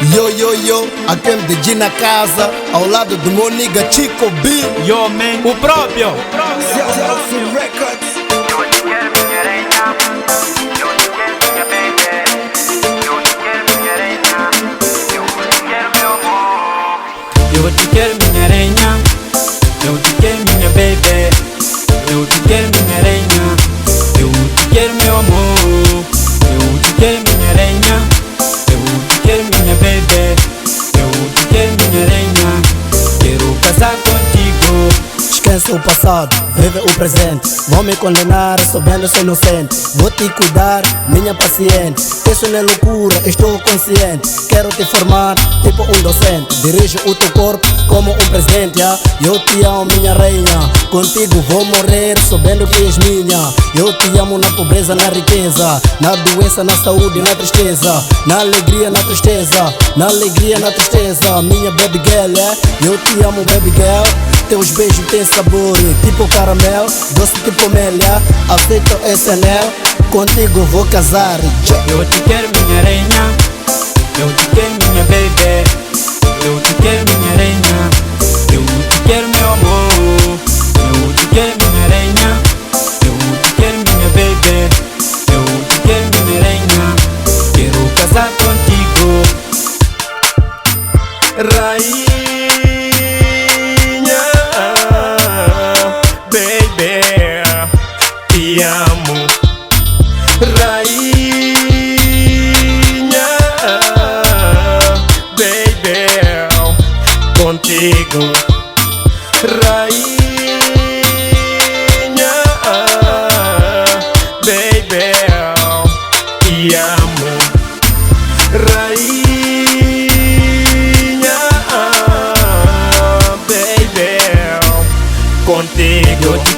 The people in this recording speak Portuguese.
Yo, aquele DJ na casa, ao lado do meu nigga Chico B. Yo, man, o próprio. Eu te quero, minha aranha. Eu te quero, minha baby. Eu te quero, minha aranha. Eu te quero, meu amor. Eu te quero, minha aranha. Eu te quero, minha baby. Eu te quero, minha aranha. Quero casar contigo. Esquece o passado, vive o presente. Vão me condenar, sabendo sou inocente. Vou te cuidar, minha paciente. Isso não é loucura, estou consciente. Quero te formar, tipo um docente. Dirige o teu corpo como um presidente, yeah? Eu te amo, minha rainha. Contigo vou morrer, sabendo que és minha. Eu te amo na pobreza, na riqueza. Na doença, na saúde, na tristeza. Na alegria, na tristeza. Na alegria, na tristeza. Minha baby girl, yeah? Eu te amo, baby girl. Teus beijos têm sabor, tipo caramelo, doce tipo mel, yeah? Aceito esse anel, contigo vou casar. Eu te quero, minha aranha. Eu te quero, minha baby. Eu te quero, minha aranha. Eu te quero, meu amor. Eu te quero, minha aranha. Eu te quero, minha baby. Eu te quero, minha aranha. Quero casar contigo. Rainha, baby, te amo. Rainha, baby, contigo. Rainha, baby, te amo. Rainha, baby, contigo.